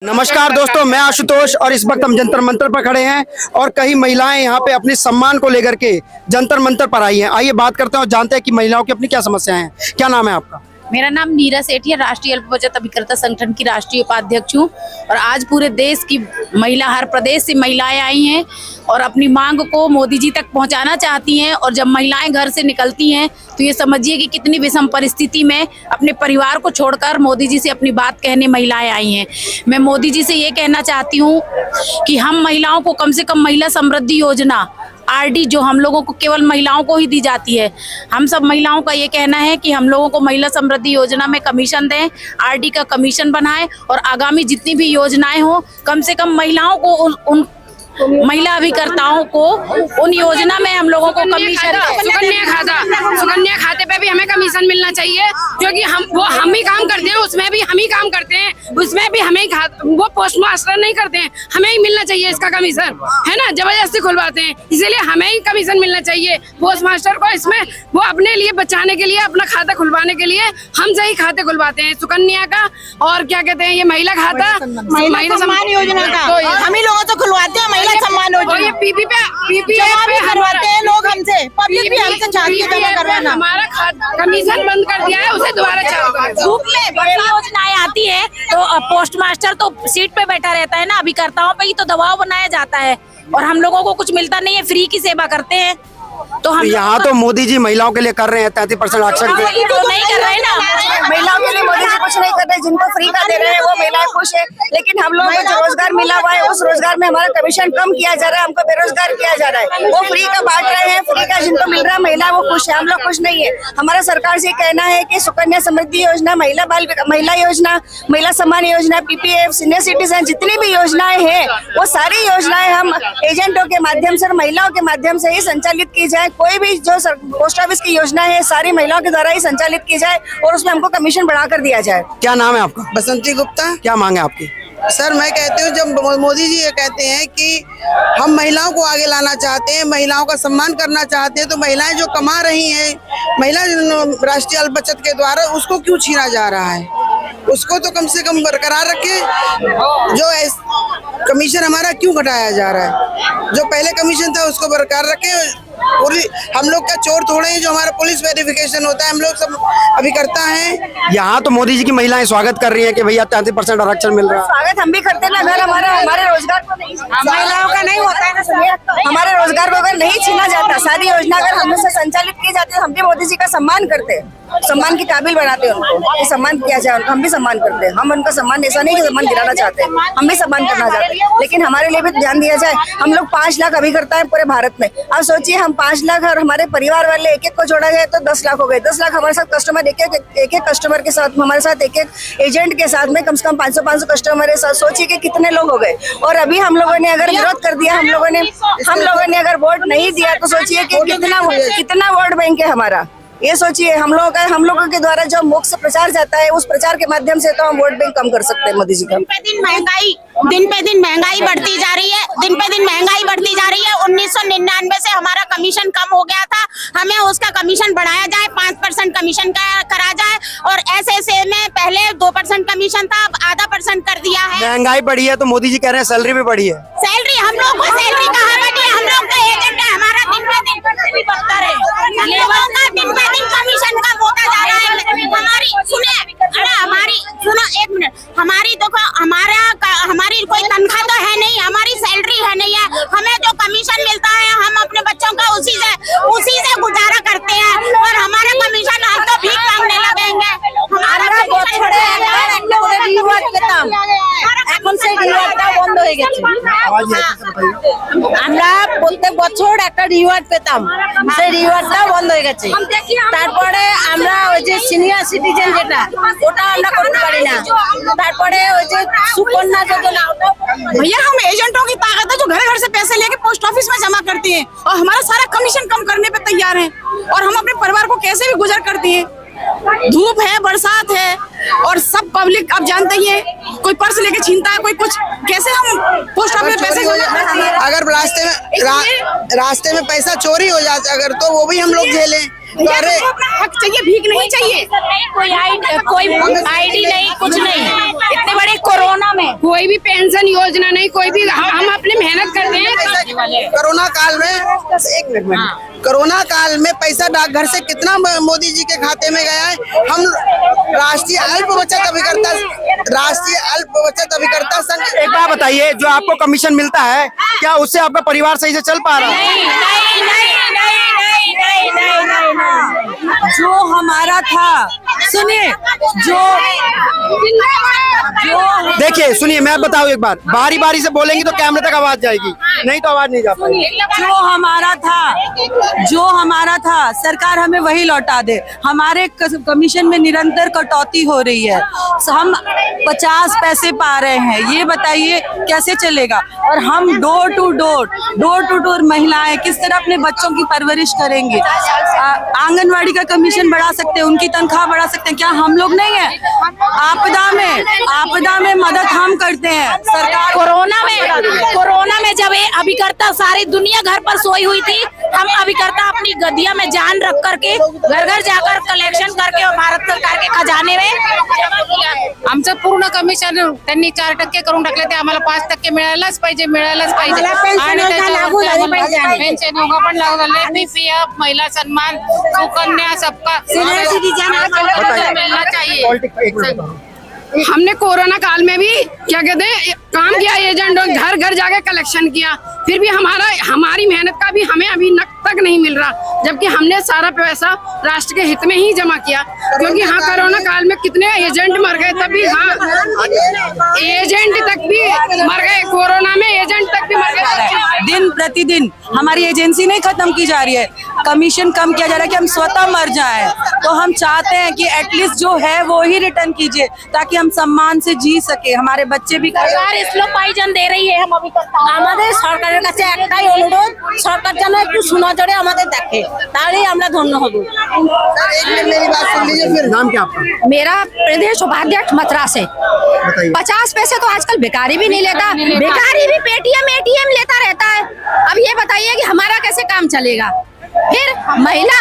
नमस्कार दोस्तों, मैं आशुतोष और इस वक्त हम जंतर मंतर पर खड़े हैं और कई महिलाएं यहाँ पे अपने सम्मान को लेकर के जंतर मंतर पर आई हैं। आइए बात करते हैं और जानते हैं कि महिलाओं की अपनी क्या समस्याएं हैं। क्या नाम है आपका? मेरा नाम नीरा सेठी है, राष्ट्रीय अल्प बचत अभिकर्ता संगठन की राष्ट्रीय उपाध्यक्ष हूँ। और आज पूरे देश की महिला, हर प्रदेश से महिलाएं आई हैं और अपनी मांग को मोदी जी तक पहुंचाना चाहती हैं। और जब महिलाएं घर से निकलती हैं तो ये समझिए कि कितनी विषम परिस्थिति में अपने परिवार को छोड़कर मोदी जी से अपनी बात कहने महिलाएं आई हैं। मैं मोदी जी से ये कहना चाहती हूँ कि हम महिलाओं को कम से कम महिला समृद्धि योजना आरडी, जो हम लोगों को केवल महिलाओं को ही दी जाती है, हम सब महिलाओं का ये कहना है कि हम लोगों को महिला समृद्धि योजना में कमीशन दें, आरडी का कमीशन बनाएं और आगामी जितनी भी योजनाएं हो कम से कम महिलाओं को उन महिला अभिकर्ताओं को उन योजना में हम लोगों को कमीशन, सुकन्या खाते पे भी हमें कमीशन मिलना चाहिए, क्योंकि हम ही काम करते हैं, उसमें भी हम ही काम करते हैं, उसमें भी हमें वो पोस्ट मास्टर नहीं करते हैं, हमें ही मिलना चाहिए इसका कमीशन, है ना। जबरदस्ती खुलवाते हैं, इसीलिए हमें ही कमीशन मिलना चाहिए। पोस्ट मास्टर को इसमें वो अपने लिए बचाने के लिए, अपना खाता खुलवाने के लिए हमसे ही खाते खुलवाते हैं, सुकन्या का और क्या कहते हैं ये महिला खाता, महिला सम्मान योजना का हम ही लोगों तो खुलवाते हैं। सम्मान योजना ये पीपी पे करवाते हैं लोग हमसे, पब्लिक भी हमसे चाहती है जमा करवाना। हमारा कमीशन बंद कर दिया है, उसे दोबारा चालू करें। धूप में बड़ी योजनाएं आती है तो पोस्ट मास्टर तो सीट पे बैठा रहता है ना, अभिकर्ताओं पे ही तो दबाव बनाया जाता है और हम लोगों को कुछ मिलता नहीं है, फ्री की सेवा करते हैं। तो हम यहाँ तो मोदी जी महिलाओं के लिए कर रहे हैं 33% आरक्षण तो नहीं कर रहे ना। महिलाओं के लिए मोदी जी कुछ नहीं कर रहे, जिनको फ्री का दे रहे हैं वो महिलाएं खुश है, लेकिन हम लोगों को जो रोजगार मिला हुआ है उस रोजगार में हमारा कमीशन कम किया जा रहा है, हमको बेरोजगार किया जा रहा है। वो फ्री का बांट रहे हैं, फ्री का जिनको मिल रहा है महिला वो खुश है, हम लोग खुश नहीं है। हमारा सरकार से कहना है कि सुकन्या समृद्धि योजना, महिला योजना, महिला Samman Yojana, PPF, senior citizen, जितनी भी योजनाएं हैं वो सारी योजनाएं हम एजेंटों के माध्यम से, महिलाओं के माध्यम से ही संचालित की जाए। कोई भी जो पोस्ट ऑफिस की योजना है सारी महिलाओं के द्वारा ही संचालित की जाए और उसमें हमको कमीशन बढ़ाकर दिया जाए। क्या नाम है आपका? बसंती गुप्ता। क्या मांग है आपकी? सर मैं कहती हूँ, जब मोदी जी ये कहते हैं कि हम महिलाओं को आगे लाना चाहते हैं, महिलाओं का सम्मान करना चाहते हैं, तो महिलाएं जो कमा रही हैं, महिला राष्ट्रीय अल्प बचत के द्वारा, उसको क्यों छीना जा रहा है? उसको तो कम से कम बरकरार रखे। जो कमीशन हमारा क्यों घटाया जा रहा है? जो पहले कमीशन था उसको बरकरार रखे। पूरी हम लोग का चोर थोड़े हैं, जो हमारा पुलिस वेरिफिकेशन होता है, हम लोग सब अभिकर्ता हैं। यहाँ तो मोदी जी की महिलाएं स्वागत कर रही हैं कि भैया 33% आरक्षण मिल रहा है। स्वागत हम भी करते हैं ना, अगर हमारे रोजगार को नहीं, महिलाओं का नहीं होता है ना, हमारे रोजगार को अगर नहीं छीना जाता, सारी योजना अगर हमसे संचालित की जाती है, हम भी मोदी जी का सम्मान करते हैं, सम्मान के काबिल बनाते हैं उनको, सम्मान किया जाए उनको, हम भी सम्मान करते हैं। हम उनका सम्मान, ऐसा नहीं कि सम्मान गिराना चाहते हैं, हम भी सम्मान करना चाहते हैं, लेकिन हमारे लिए भी ध्यान दिया जाए। हम लोग 5 लाख अभिकर्ता है पूरे भारत में। अब सोचिए हम 5 लाख और हमारे परिवार वाले एक को जोड़ा जाए तो 10 लाख हो गए। 10 लाख हमारे साथ कस्टमर, एक कस्टमर के साथ, हमारे साथ एक एजेंट के साथ में कम से कम 500 कस्टमर है। सोचिए कि कितने लोग हो गए। और अभी हम लोगों ने अगर विरोध कर दिया, हम लोगों ने अगर वोट नहीं दिया तो सोचिए कि कितना वोट बैंक है हमारा। ये सोचिए हम लोगों के द्वारा जो मुक्त प्रचार जाता है, उस प्रचार के माध्यम से तो हम वोट बैंक कम कर सकते हैं मोदी जी का। दिन पे दिन महंगाई बढ़ती जा रही है, दिन पे दिन महंगाई बढ़ती जा रही है। 1999 से हमारा कमीशन कम हो गया था, हमें उसका कमीशन बढ़ाया जाए, 5% कमीशन करा जाए। और एसएसए में पहले 2% कमीशन था, अब आधा % कर दिया है। महंगाई बढ़ी है तो मोदी जी कह रहे हैं सैलरी भी बढ़ी है। सैलरी हम लोग को सैलरी कहाँ बढ़ी है? हम लोग का एजेंट है, हमारा दिन पे दिन लेबर का दिन पे दिन कमीशन कम होता जा रहा है। सुनो एक मिनट, हमारी देखो, हमारी कोई तनख्वाह तो है नहीं, हमारी सैलरी है नहीं है, हमें जो कमीशन मिलता है हम अपने बच्चों का उसी से गुजारा करते हैं। और हमारा कमीशन हम तो भीख मांगने लगेंगे। বন্ধ হয়ে গেছে। আমরা প্রত্যেক বছর একটা রিওয়ার্ড পেতাম, সেই রিওয়ার্ডটা বন্ধ হয়ে গেছে। তারপরে আমরা ওই যে সিনিয়র সিটিজেন যেটা, ওটা আমরা করতে পারি না। তারপরে ওই যে সুকন্যা যোজনা, भैया हम एजेंटों की ताकत है जो घर घर से पैसे लेके पोस्ट ऑफिस में जमा करती हैं और हमारा सारा कमीशन कम करने पे तैयार हैं, और हम अपने परिवार को कैसे भी गुजर करती हैं। धूप है, बरसात है और सब पब्लिक अब जानते ही है, कोई पर्स लेके छीनता है, कोई कुछ, कैसे हम पोस्ट ऑफिस में पैसे अगर रास्ते में पैसा चोरी हो जाता अगर, तो वो भी हम लोग झेलें। तो अरे हक चाहिए, भीख नहीं चाहिए। कोई आईडी नहीं, कुछ नहीं। इतने बड़े कोरोना में कोई भी पेंशन योजना नहीं, कोई भी हम अपनी मेहनत करते हैं। कोरोना काल में एक मिनट कोरोना काल में पैसा डाकघर से कितना मोदी जी के खाते में गया है। हम राष्ट्रीय अल्प बचत अभिकर्ता संघ। एक बात बताइए, जो आपको कमीशन मिलता है क्या उससे आपका परिवार सही से चल पा रहा है? जो हमारा था, सुनिए, जो देखिए सुनिए, मैं बताऊं एक बार, बारी बारी से बोलेंगी तो कैमरे तक आवाज जाएगी, नहीं तो आवाज नहीं जा पाएगी। जो हमारा था सरकार हमें वही लौटा दे। हमारे कमीशन में निरंतर कटौती हो रही है, हम 50 पैसे पा रहे हैं, ये बताइए कैसे चलेगा। और हम डोर टू डोर महिलाएं किस तरह अपने बच्चों की परवरिश करेंगे। आंगनवाड़ी का कमीशन बढ़ा सकते हैं, उनकी तनख्वाह बढ़ा सकते हैं, क्या हम लोग नहीं है? आपदा में मदद हम करते हैं। सरकार कोरोना में जब ये अभिकर्ता सारी दुनिया घर पर सोई हुई थी, हम अभिकर्ता अपनी गद्दिया में जान रख करके घर घर जाकर कलेक्शन करके और भारत सरकार के खजाने में आमचं पूर्ण कमिशन त्यांनी 4% करून टाकले, ते आम्हाला 5% मिळायलाच पाहिजे. आणि पेन्शन योगा पण लागू झाले, पीपीएफ, महिला सन्मान, सुकन्या, सबका मिलना चाहिए। हमने कोरोना काल में भी क्या कहते हैं काम किया, एजेंट घर घर जाके कलेक्शन किया, फिर भी हमारी मेहनत का भी हमें अभी तक नहीं मिल रहा, जबकि हमने सारा पैसा राष्ट्र के हित में ही जमा किया। क्योंकि हाँ, कोरोना काल में कितने एजेंट मर गए, तभी हाँ एजेंट तक भी मर गए, कोरोना में एजेंट तक भी मर गए। दिन प्रतिदिन हमारी एजेंसी नहीं खत्म की जा रही है, कमीशन कम किया जा रहा है कि हम स्वतः मर जाएं। तो हम चाहते हैं कि एटलीस्ट जो है वो ही रिटर्न कीजिए, ताकि हम सम्मान से जी सके, हमारे बच्चे भी। পাইজন দে रही है, हम अभी আমাদের সরকারের কাছে একটাই অনুরোধ, সরকার যেন একটু সুনজরে আমাদের দেখে, তাহলেই আমরা ধন্য হব। मेरी बात सुन लीजिए फिर। नाम क्या आपका? मेरा प्रदेश उपाध्यक्ष मथुरा से। 50 पैसे तो आजकल बेकारी भी नहीं लेता, बेकारी भी पेटीएम एटीएम लेता रहता है। अब ये बताइए कि हमारा कैसे काम चलेगा। फिर महिला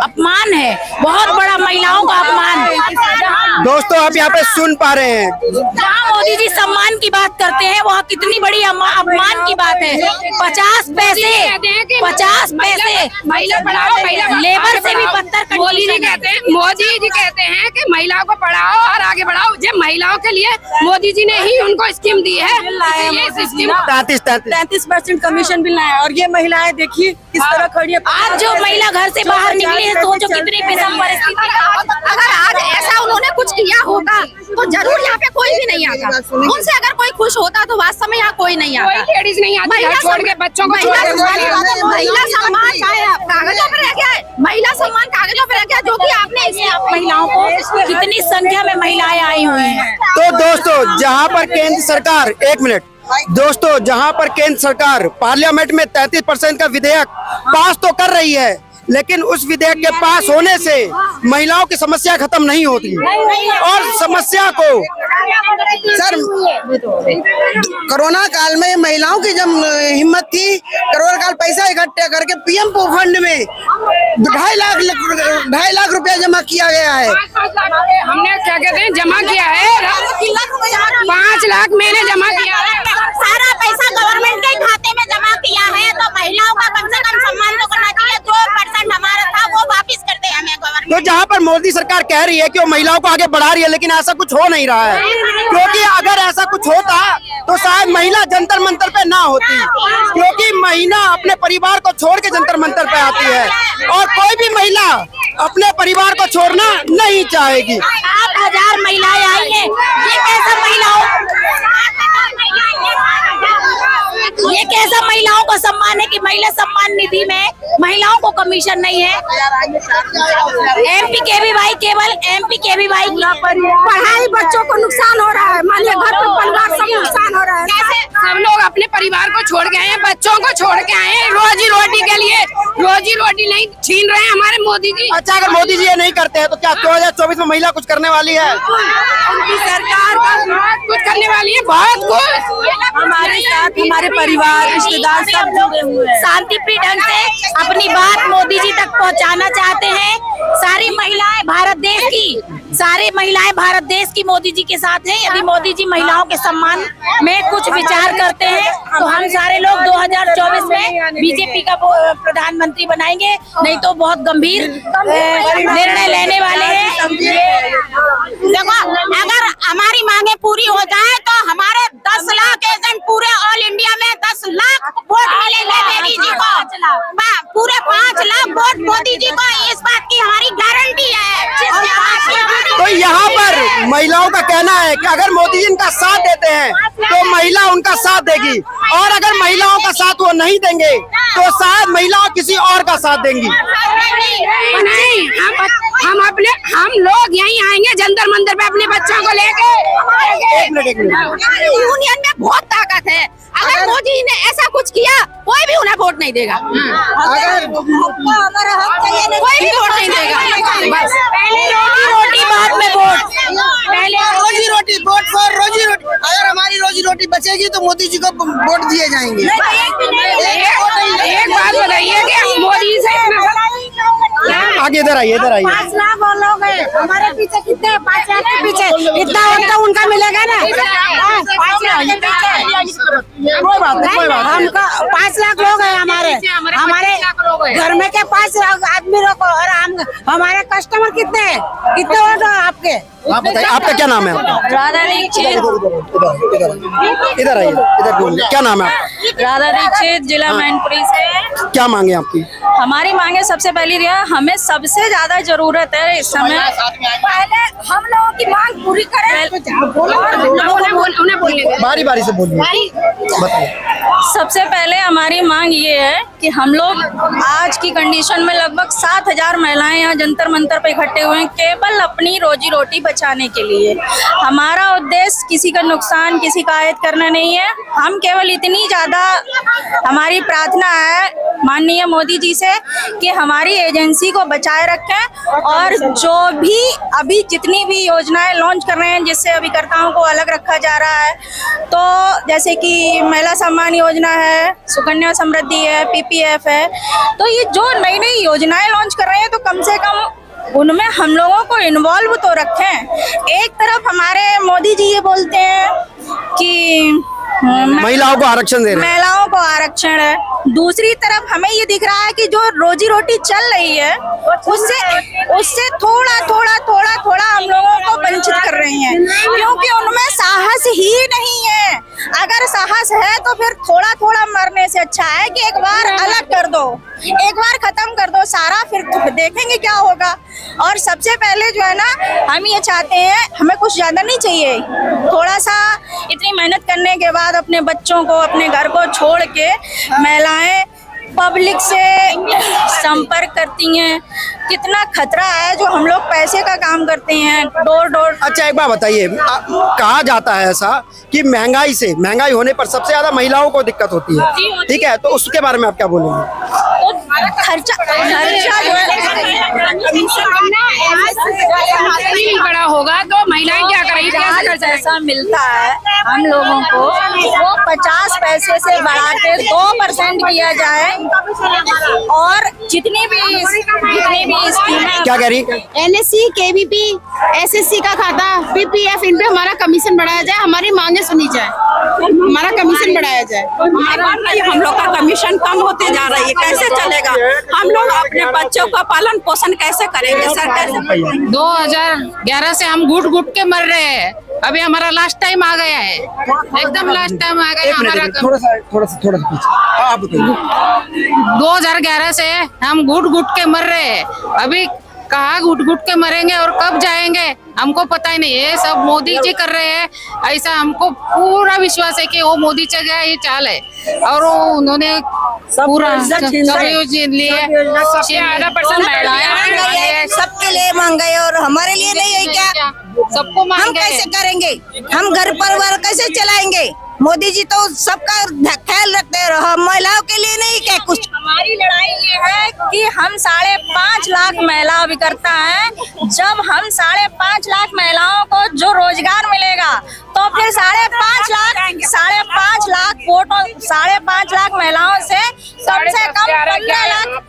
अपमान है, बहुत बड़ा महिलाओं का अपमान। दोस्तों आप यहाँ पे सुन पा रहे हैं, जहाँ मोदी जी सम्मान की बात करते हैं वहाँ कितनी बड़ी अपमान की बात है। 50 पैसे महिला पढ़ाओ, महिला लेबर से भी बदतर मोदी जी कहते हैं कि महिलाओं को पढ़ाओ और आगे बढ़ाओ। जब महिलाओं के लिए मोदी जी ने ही उनको स्कीम दी है, 33% कमीशन बिल है। और ये महिलाएं देखिए किस तरह खड़ी है। आज जो महिला घर से बाहर निकली है, सोचो कितनी विषम परिस्थिति। अगर आज ऐसा उन्होंने कुछ किया होगा तो जरूर यहाँ पे कोई भी नहीं आता। उनसे अगर कोई खुश होता तो वास्तव में यहाँ कोई नहीं आता, कोई लेडीज नहीं आती, छोड़ के बच्चों को छोड़ के। महिला सम्मान कागजों पर रह गया है, महिला सम्मान कागजों पर रह गया, जो कि आपने महिलाओं को कितनी संख्या में महिलाएं आई हुई हैं। तो दोस्तों जहाँ पर केंद्र सरकार, एक मिनट दोस्तों, जहाँ पर केंद्र सरकार पार्लियामेंट में 33% का विधेयक पास तो कर रही है, लेकिन उस विधेयक के पास होने से महिलाओं की समस्या खत्म नहीं होती। और समस्या को सर कोरोना काल में महिलाओं की जब हिम्मत थी, कोरोना काल पैसा इकट्ठा करके पीएम फंड में 2.5 लाख रुपया जमा किया गया है। हमने क्या कहते हैं जमा किया है, 5 लाख मैंने जमा किया है। सारा पैसा गवर्नमेंट के खाते में जमा किया है, तो महिलाओं का कम से कम सम्मान तो करना चाहिए। 2% हमारा था वो वापिस कर दे हमें गवर्नमेंट। तो जहाँ पर मोदी सरकार कह रही है कि वो महिलाओं को आगे बढ़ा रही है, लेकिन ऐसा कुछ हो नहीं रहा है। क्योंकि अगर ऐसा कुछ होता तो शायद महिला जंतर मंतर पे ना होती, क्योंकि महिला अपने परिवार को छोड़ के जंतर मंतर पे आती है, और कोई भी महिला अपने परिवार को छोड़ना नहीं चाहेगी। 8,000 महिलाएं आई हैं, ये कैसा महिलाओं का सम्मान है कि महिला सम्मान निधि में महिलाओं को कमीशन नहीं है। MPKVY केवल MPKVY पढ़ाई बच्चों को नुकसान हो रहा है, मानिए घर पर परिवार सब नुकसान हो रहा है। कैसे सब लोग अपने परिवार को छोड़ के आए हैं, बच्चों को छोड़ के आए हैं, रोजी रोटी के लिए। रोजी रोटी नहीं छीन रहे हैं हमारे मोदी जी। अच्छा, अगर मोदी जी ये नहीं करते हैं तो क्या 2024 में महिला कुछ करने वाली है? उनकी सरकार कुछ करने वाली है। बहुत कुछ हमारे साथ हमारे परिवार रिश्तेदार सब जुड़े हुए हैं। शांतिप्रिय ढंग से अपनी बात मोदी जी तक पहुंचाना चाहते हैं। सारी महिलाएं भारत देश की मोदी जी के साथ हैं। यदि मोदी जी महिलाओं के सम्मान में कुछ विचार करते हैं तो हम सारे लोग 2024 में बीजेपी का प्रधानमंत्री बनाएंगे, नहीं तो बहुत गंभीर निर्णय लेने वाले हैं। देखो, अगर हमारी मांगे पूरी हो जाए तो हमारे 10 लाख एजेंट पूरे ऑल इंडिया में 10 लाख वोट मिलेंगे मोदी जी को, पूरे 5 लाख वोट मोदी जी को, इस बात की हमारी गारंटी है। तो यहाँ पर महिलाओं का कहना है कि अगर मोदी जी इनका साथ देते हैं तो महिला उनका साथ देगी, और अगर महिलाओं का साथ वो नहीं देंगे तो शायद महिलाओं किसी और का साथ देंगी। नहीं, हम लोग यहीं आएंगे जंतर मंतर पे अपने बच्चों को लेके। एक मिनट यूनियन में बहुत ताकत है। अगर मोदी जी ने ऐसा कुछ किया कोई भी उन्हें वोट नहीं देगा। अगर कोई भी वोट नहीं देगा। बस पहले रोटी बाद में वोट। पहले रोजी रोटी, वोट फॉर रोजी रोटी। अगर हमारी रोजी रोटी बचेगी तो मोदी जी को वोट दिए जाएंगे। एक बात बताइए कि मोदी से आगे इधर आइए 5 लाख और लोग हैं हमारे पीछे, कितने 5 लाख के पीछे, इतना वोट तो उनका मिलेगा ना। 5 लाख के पीछे कोई बात नहीं। हमका 5 लाख लोग हैं हमारे घर में के 5 लाख आदमी लोग, और हमारे कस्टमर कितने हैं? कितने वोट है आपके? आप बताइए, आपका क्या नाम है? राधा दीक्षित, इधर आइए, इधर बोलिए, क्या नाम है आपका? राधा दीक्षित, जिला मैनपुरी से। क्या मांगे आपकी? हमारी मांगे सबसे पहली हमें सबसे ज्यादा जरूरत है इस समय, पहले हम लोगों की मांग पूरी करें। बारी बारी से बोलिए, बताइए। सबसे पहले हमारी मांग ये है कि हम लोग आज की कंडीशन में लगभग 7,000 महिलाएं यहाँ जंतर मंतर पे इकट्ठे हुए हैं केवल अपनी रोजी रोटी बचाने के लिए। हमारा उद्देश्य किसी का नुकसान, किसी का आयत करना नहीं है। हम केवल इतनी ज्यादा हमारी प्रार्थना है माननीय मोदी जी से कि हमारी एजेंसी को बचाए रखें, और जो भी अभी जितनी भी योजनाएं लॉन्च कर रहे हैं जिससे अभिकर्ताओं को अलग रखा जा रहा है, तो जैसे कि महिला सम्मान योजना है, सुकन्या समृद्धि है, पीपीएफ है, तो ये जो नई नई योजनाएं लॉन्च कर रहे हैं तो कम से कम उनमें हम लोगों को इन्वॉल्व तो रखें। एक तरफ हमारे मोदी जी ये बोलते हैं कि महिलाओं को आरक्षण दे रहे हैं, महिलाओं को आरक्षण है, दूसरी तरफ हमें ये दिख रहा है कि जो रोजी रोटी चल रही है उससे थोड़ा हम लोगों को वंचित कर रही हैं, क्योंकि उनमें साहस ही नहीं है। अगर साहस है तो फिर थोड़ा मरने से अच्छा है कि एक बार अलग कर दो, एक बार खत्म कर दो सारा, फिर देखेंगे क्या होगा। और सबसे पहले जो है ना, हम ये चाहते हैं, हमें कुछ ज्यादा नहीं चाहिए, थोड़ा सा इतनी मेहनत करने के बाद अपने बच्चों को, अपने घर को छोड़ के महिलाएं पब्लिक से संपर्क करती हैं। कितना खतरा है जो हम लोग पैसे का काम करते हैं डोर। अच्छा एक बात बताइए, कहा जाता है ऐसा कि महंगाई होने पर सबसे ज्यादा महिलाओं को दिक्कत होती है, ठीक है, तो उसके बारे में आप क्या बोलेंगे? खर्चा जो है नहीं बड़ा होगा तो महिलाएं क्या करेंगी? कैसे कर पैसा मिलता है हम लोगों को वो 50 पैसे से बढ़ा के 2% किया जाए, और जितनी भी स्कीमें, क्या कह रही? NSC, KVP, SSC का खाता, PPF, इन पे हमारा कमीशन बढ़ाया जाए, हमारी मांगे सुनी जाए, हमारा कमीशन बढ़ाया जाए। हम लोग का कमीशन कम होते जा रही है, कैसे चलेगा? हम लोग अपने बच्चों का पालन पोषण कैसे करेंगे? सरकार 2011 से हम घुट के मर रहे हैं, अभी हमारा लास्ट टाइम आ गया है, एकदम लास्ट टाइम आ गया हमारा। थोड़ा सा पीछे आप बताइए। 2011 से हम घुट के मर रहे हैं, अभी कहाँ घुट के मरेंगे और कब जाएंगे हमको पता ही नहीं है। सब मोदी जी कर रहे हैं, ऐसा हमको पूरा विश्वास है कि वो मोदी जी का ये चाल है, और वो उन्होंने पूरा सब लिए 10% महिलाएं सबके लिए महंगाई, और हमारे लिए नहीं है क्या? सबको हम कैसे करेंगे? हम घर परिवार कैसे चलाएंगे? मोदी जी तो सबका ख्याल रखते हैं, हम महिलाओं के लिए नहीं क्या कुछ? हमारी लड़ाई ये है कि हम 5.5 लाख महिला अभिकर्ता हैं। जब हम 5.5 लाख महिलाओं को जो रोजगार मिलेगा तो फिर 5.5 लाख करेंगे? 5.5 लाख वोटों 5.5 लाख महिलाओं से कम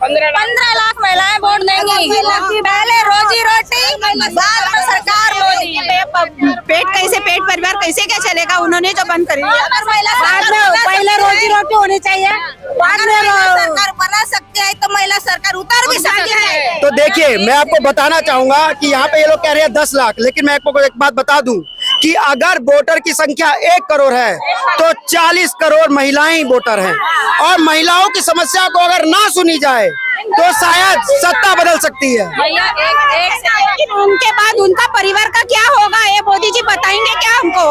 15 लाख महिलाएं वोट देंगी। पहले रोजी रोटी, बाद में सरकार मोदी। पेट परिवार कैसे क्या चलेगा? उन्होंने जो बंद कर दिया। पहले रोजी रोटी होनी चाहिए, बाद में सरकार बना सकते हैं तो महिला सरकार उतार भी सकती है। तो देखिए, मैं आपको बताना चाहूंगा कि यहाँ पे ये लोग कह रहे हैं 10 लाख, लेकिन मैं आपको एक बात बता दूं कि अगर वोटर की संख्या 1 करोड़ है तो 40 करोड़ महिलाएं वोटर हैं, और महिलाओं की समस्या को अगर ना सुनी जाए तो शायद सत्ता बदल सकती है। लेकिन उनके बाद उनका परिवार का क्या होगा, ये मोदी जी बताएंगे क्या हमको?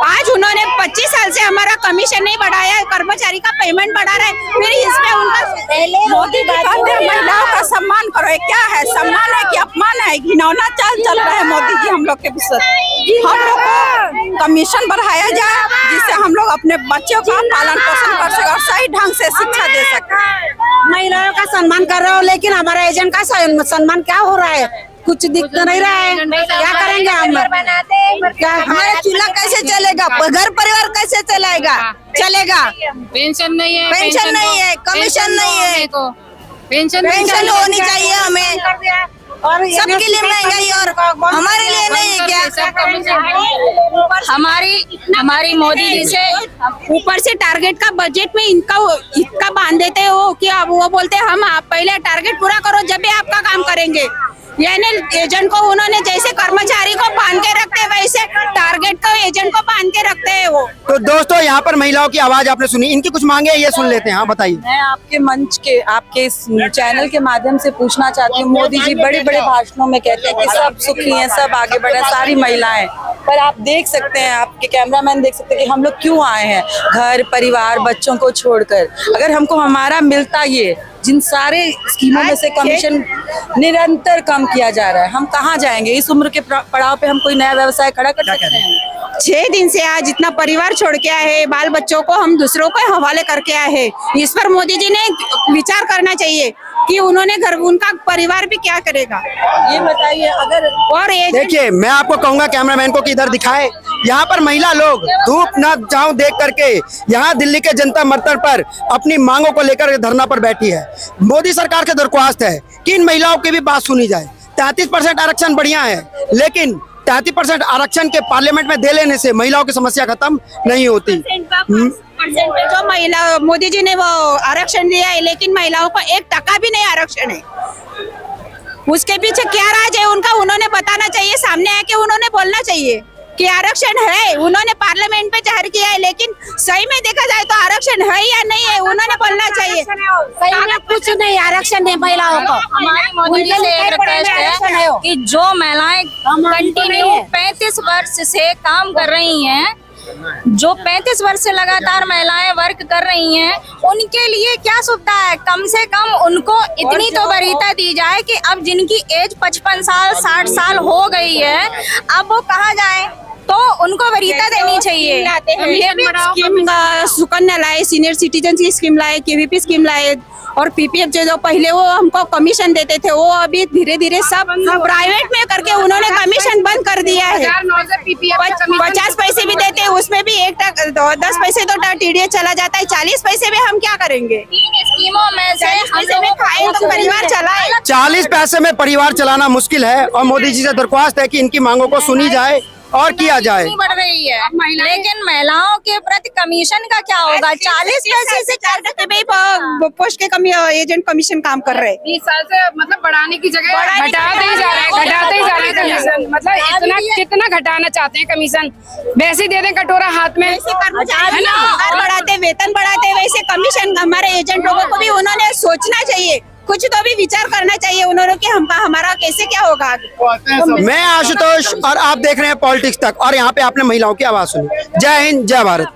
आज उन्होंने 25 साल से हमारा कमीशन नहीं बढ़ाया, कर्मचारी का पेमेंट बढ़ा रहे, फिर इसमें उनका मोदी महिलाओं का सम्मान करो। क्या है, सम्मान है कि अपमान है? घिनौना चाल चल रहा है मोदी जी हम लोग के विषय। हम लोग को कमीशन बढ़ाया जाए जिससे हम लोग अपने बच्चों का पालन पोषण कर सके और सही ढंग से शिक्षा दे सके। महिलाओं का सम्मान कर रहे हो, लेकिन हमारे एजेंट का सम्मान क्या हो रहा है? कुछ दिख तो नहीं रहा है। क्या करेंगे हम? क्या हमारा चूल्हा कैसे चलेगा? घर परिवार कैसे चलेगा? पेंशन नहीं है, कमीशन नहीं है, पेंशन होनी चाहिए हमें, और सबके लिए महंगाई, और हमारे लिए नहीं है क्या? हमारी मोदी जी से ऊपर से टारगेट का बजट में इनका बांध देते हो कि अब वो बोलते हैं हम आप पहले टारगेट पूरा करो जब भी आपका काम करेंगे। यानी एजेंट को उन्होंने जैसे कर्मचारी को बांध के रखते हैं वैसे टारगेट को एजेंट को बांध के रखते हैं वो। तो दोस्तों, यहाँ पर महिलाओं की आवाज आपने सुनी, इनकी कुछ मांगे ये सुन लेते हैं। हाँ बताइए। मैं आपके मंच के, आपके इस चैनल के माध्यम से पूछना चाहती हूँ, मोदी जी बड़े बड़े भाषणों में कहते हैं कि सब सुखी हैं, सब आगे बढ़े, सारी महिलाएं, पर आप देख सकते हैं, आपके कैमरामैन देख सकते हैं कि हम लोग क्यों आए हैं घर परिवार बच्चों को छोड़कर। अगर हमको हमारा मिलता, ये जिन सारे स्कीमों में से कमीशन निरंतर कम किया जा रहा है, हम कहाँ जाएंगे? इस उम्र के पड़ाव पे हम कोई नया व्यवसाय खड़ा कर सकते हैं? 6 दिन से आज इतना परिवार छोड़ के आए हैं, बाल बच्चों को हम दूसरों को हवाले करके आए हैं। इस पर मोदी जी ने विचार करना चाहिए कि उन्होंने उनका परिवार भी क्या करेगा, ये बताइए। अगर और देखिए, मैं आपको कहूंगा कैमरामैन को कि इधर दिखाए, यहाँ पर महिला लोग धूप न छांव देख करके यहाँ दिल्ली के जनता मंतर पर अपनी मांगों को लेकर धरना पर बैठी है। मोदी सरकार से दरख्वास्त है कि इन महिलाओं की भी बात सुनी जाए। 33% आरक्षण बढ़िया है, लेकिन 33% आरक्षण के पार्लियामेंट में दे लेने से महिलाओं की समस्या खत्म नहीं होती। जो महिला मोदी जी ने वो आरक्षण दिया है, लेकिन महिलाओं को 1% भी नहीं आरक्षण है। उसके पीछे क्या राज है उनका, उन्होंने बताना चाहिए, सामने आके उन्होंने बोलना चाहिए कि आरक्षण है। उन्होंने पार्लियामेंट में जाहिर किया है, लेकिन सही में देखा जाए तो आरक्षण है या नहीं है, उन्होंने बोलना चाहिए। कुछ नहीं आरक्षण है महिलाओं को। हमारी मोदी जी से एक रिक्वेस्ट है कि जो महिलाएं कंटिन्यू 35 वर्ष से काम कर रही हैं, जो 35 वर्ष से लगातार महिलाएं वर्क कर रही हैं, उनके लिए क्या सुविधा है? कम से कम उनको इतनी तो वरीयता दी जाए कि अब जिनकी एज 55 साल 60 साल हो गई है, अब वो कहाँ जाए, तो उनको वरीयता देनी चाहिए। ये भी स्कीम सुकन्या लाए, सीनियर सिटीजन की स्कीम लाए, केवीपी स्कीम लाए, और पीपीएफ जो पहले वो हमको कमीशन देते थे, वो अभी धीरे धीरे सब प्राइवेट में करके उन्होंने कमीशन बंद कर दिया है। 50 पैसे भी देते हैं, उसमें भी 10 पैसे तो टीडीएस चला जाता है, 40 पैसे में हम क्या करेंगे? 3 स्कीमों में से हम लोगों खाए तो परिवार चलाए। 40 पैसे में परिवार चलाना मुश्किल है, और मोदी जी से दरख्वास्त है कि इनकी मांगों को सुनी जाए और किया जाए। बढ़ रही है, लेकिन महिलाओं के प्रति कमीशन का क्या होगा? 40 पैसे से पोस्ट के कमी एजेंट कमीशन काम कर रहे हैं। 20 साल से मतलब बढ़ाने की जगह घटाते ही जा रहे हैं कमीशन। मतलब इतना कितना घटाना चाहते हैं कमीशन? वैसे दे दें कटोरा हाथ में, बढ़ाते वेतन बढ़ाते, वैसे कमीशन हमारे एजेंट लोगों को भी उन्होंने सोचना चाहिए, कुछ तो भी विचार करना चाहिए उन्होंने कि हमारा कैसे क्या होगा। मैं आशुतोष और आप देख रहे हैं पॉलिटिक्स तक, और यहाँ पे आपने महिलाओं की आवाज सुनी। जय हिंद, जय भारत।